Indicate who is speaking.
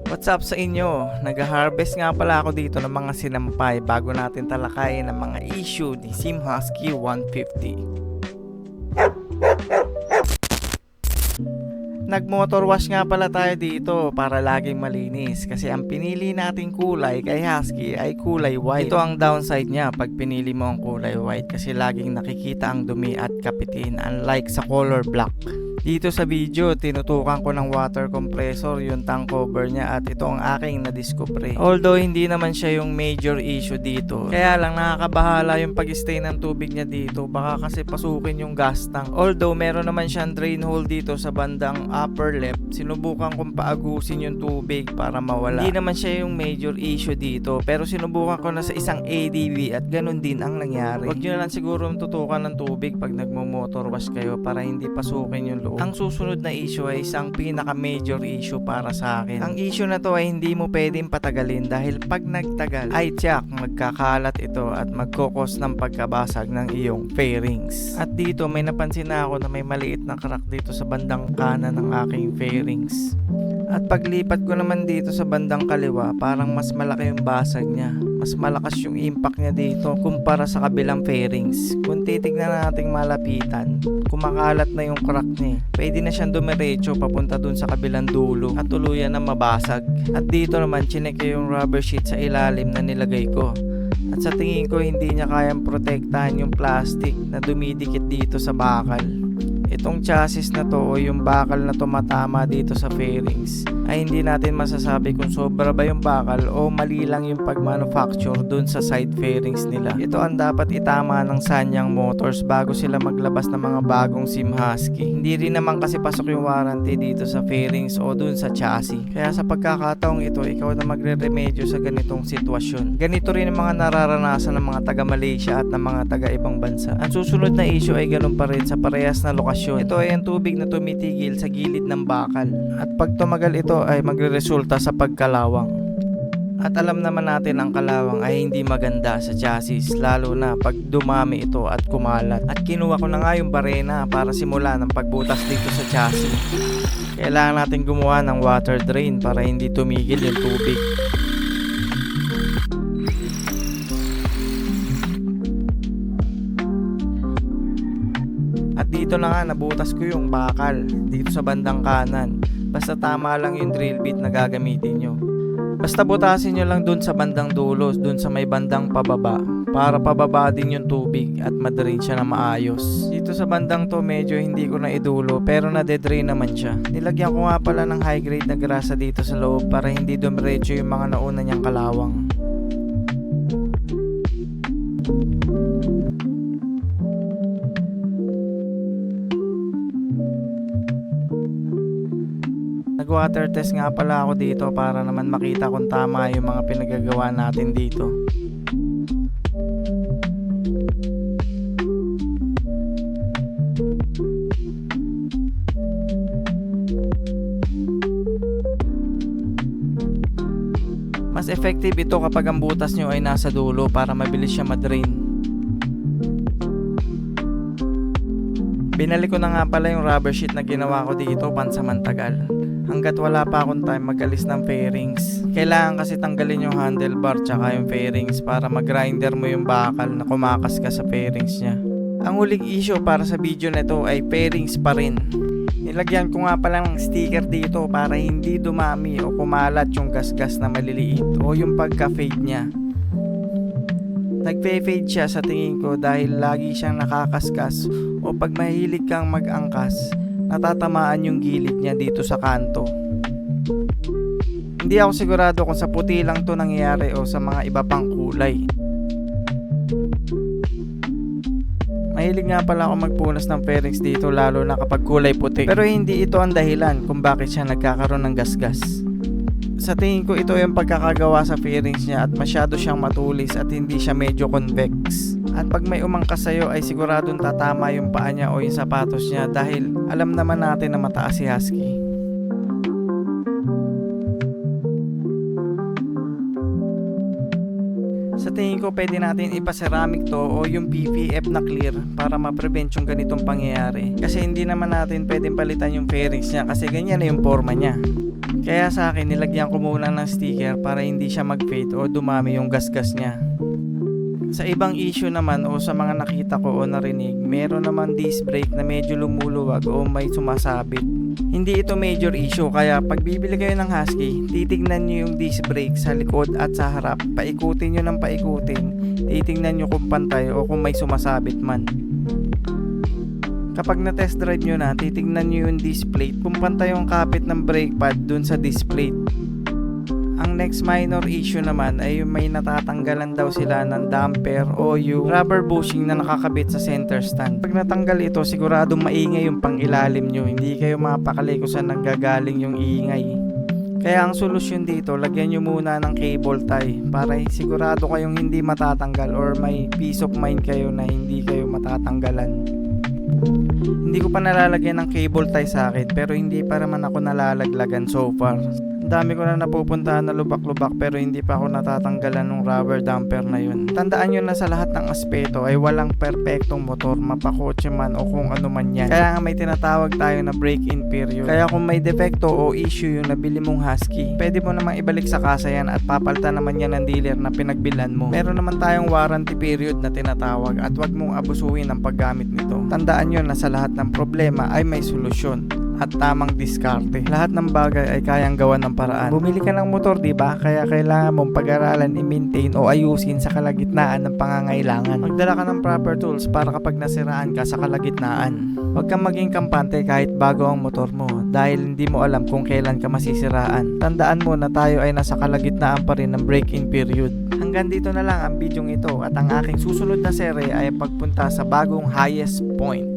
Speaker 1: What's up sa inyo? Nag-harvest nga pala ako dito ng mga sinampay bago natin talakayin ang mga issue ni Sim Husky 150. Nag-motor wash nga pala tayo dito para laging malinis kasi ang pinili nating kulay kay Husky ay kulay white. Ito ang downside niya pag pinili mo ang kulay white kasi laging nakikita ang dumi at kapitin unlike sa color black. Dito sa video, tinutukan ko ng water compressor yung tank cover niya at ito ang aking nadiskubre. Although hindi naman siya yung major issue dito. Kaya lang nakakabahala yung pag-stay ng tubig niya dito. Baka kasi pasukin yung gas tank. Although meron naman siyang drain hole dito sa bandang upper left. Sinubukan kong paagusin yung tubig para mawala. Hindi naman siya yung major issue dito. Pero sinubukan ko na sa isang ADB at ganun din ang nangyari. Huwag nyo na lang siguro tutukan ng tubig pag nagmo-motor wash kayo para hindi pasukin yung loob. Ang susunod na issue ay isang pinaka-major issue para sa akin. Ang issue na to ay hindi mo pwedeng patagalin dahil pag nagtagal ay tiyak magkakalat ito at magkokos ng pagkabasag ng iyong fairings. At dito may napansin na ako na may maliit na crack dito sa bandang kanan ng aking fairings. At paglipat ko naman dito sa bandang kaliwa, parang mas malaki yung basag niya. Mas malakas yung impact niya dito kumpara sa kabilang fairings. Kung titignan nating malapitan, kumakalat na yung crack niya. Pwede na siyang dumiretso papunta dun sa kabilang dulo at tuluyan na mabasag. At dito naman, chinek ko yung rubber sheet sa ilalim na nilagay ko. At sa tingin ko, hindi niya kayang protektahan yung plastic na dumidikit dito sa bakal. Itong chassis na to o yung bakal na tumatama dito sa fairings ay hindi natin masasabi kung sobra ba yung bakal o mali lang yung pag-manufacture dun sa side fairings nila. Ito ang dapat itama ng Sanyang Motors bago sila maglabas ng mga bagong Sim Husky. Hindi rin naman kasi pasok yung warranty dito sa fairings o dun sa chassis. Kaya sa pagkakataong ito, ikaw na magre-remedyo sa ganitong sitwasyon. Ganito rin ang mga nararanasan ng mga taga Malaysia at ng mga taga ibang bansa. Ang susunod na issue ay ganun pa rin sa parehas na lokasyon. Ito ay ang tubig na tumitigil sa gilid ng bakal. At pag tumagal ito ay magreresulta sa pagkalawang. At alam naman natin ang kalawang ay hindi maganda sa chassis lalo na pag dumami ito at kumalat. At kinuha ko na nga yung barena para simulan ang pagbutas dito sa chassis. Kailangan natin gumawa ng water drain para hindi tumigil yung tubig. At dito na nga nabutas ko yung bakal dito sa bandang kanan. Basta tama lang yung drill bit na gagamitin nyo. Basta butasin nyo lang dun sa bandang dulo, dun sa may bandang pababa, para pababa din yung tubig at madrain siya na maayos. Dito sa bandang to medyo hindi ko na idulo pero nadedrain naman siya. Nilagyan ko nga pala ng high grade na grasa dito sa loob para hindi dumiretso yung mga nauna niyang kalawang. Nag-water test nga pala ako dito para naman makita kung tama yung mga pinagagawa natin dito. Mas effective ito kapag ang butas nyo ay nasa dulo para mabilis siya madrain. Binalik ko na nga pala yung rubber sheet na ginawa ko dito pansamantagal. Hanggat wala pa akong time mag-alis ng fairings. Kailangan kasi tanggalin yung handlebar tsaka yung fairings para mag-grinder mo yung bakal na kumakas ka sa fairings niya. Ang huling issue para sa video na ito ay fairings pa rin. Nilagyan ko nga pala ng sticker dito para hindi dumami o kumalat yung gasgas na maliliit o yung pagka-fade niya. Nagfe-fade siya sa tingin ko dahil lagi siyang nakakaskas o pag mahilig kang mag-angkas, natatamaan yung gilid niya dito sa kanto. Hindi ako sigurado kung sa puti lang to nangyayari o sa mga iba pang kulay. Mahilig nga pala ako magpunas ng fairings dito lalo na kapag kulay puti. Pero hindi ito ang dahilan kung bakit siya nagkakaroon ng gasgas. Sa tingin ko ito yung pagkakagawa sa fairings niya at masyado siyang matulis at hindi siya medyo convex. At pag may umangkas sa'yo ay siguradong tatama yung paa niya o yung sapatos niya dahil alam naman natin na mataas si Husky. Sa tingin ko pwede natin ipa-ceramic to o yung PPF na clear para ma-prevent yung ganitong pangyayari. Kasi hindi naman natin pwedeng palitan yung fairings niya kasi ganyan na yung forma niya. Kaya sa akin, nilagyan ko muna ng sticker para hindi siya mag-fade o dumami yung gasgas niya. Sa ibang issue naman o sa mga nakita ko o narinig, meron naman disc brake na medyo lumuluwag o may sumasabit. Hindi ito major issue, kaya pag bibili kayo ng Husky, titignan nyo yung disc brake sa likod at sa harap. Paikutin nyo ng paikutin, titignan nyo kung pantay o kung may sumasabit man. Kapag na-test drive nyo na, titignan nyo yung disc plate kung pantay yung kapit ng brake pad dun sa disc plate. Ang next minor issue naman ay yung may natatanggalan daw sila ng damper o yung rubber bushing na nakakabit sa center stand. Pag natanggal ito, siguradong maingay yung pangilalim nyo, hindi kayo mapakali kung saan nanggagaling yung ingay. Kaya ang solusyon dito, lagyan nyo muna ng cable tie para sigurado kayong hindi matatanggal or may peace of mind kayo na hindi kayo matatanggalan. Hindi ko pa nalalagyan ng cable tie sa akin, pero hindi pa naman ako nalalaglagan so far. Ang dami ko na napupuntahan na lubak-lubak pero hindi pa ako natatanggalan ng rubber damper na yun. Tandaan nyo na sa lahat ng aspeto ay walang perpektong motor, mapakotse man o kung ano man yan. Kaya nga may tinatawag tayo na break-in period. Kaya kung may defecto o issue yung nabili mong Husky, pwede mo namang ibalik sa kasa yan at papalitan naman yan ng dealer na pinagbilan mo. Meron naman tayong warranty period na tinatawag at wag mong abusuin ang paggamit nito. Tandaan nyo na sa lahat ng problema ay may solusyon at tamang diskarte. Lahat ng bagay ay kayang gawan ng paraan. Bumili ka ng motor, di ba? Kaya kailangan mong pag-aralan, i-maintain o ayusin sa kalagitnaan ng pangangailangan. Magdala ka ng proper tools para kapag nasiraan ka sa kalagitnaan. Huwag kang maging kampante kahit bago ang motor mo dahil hindi mo alam kung kailan ka masisiraan. Tandaan mo na tayo ay nasa kalagitnaan pa rin ng break-in period. Hanggang dito na lang ang bidyong ito at ang aking susunod na serye ay pagpunta sa bagong highest point.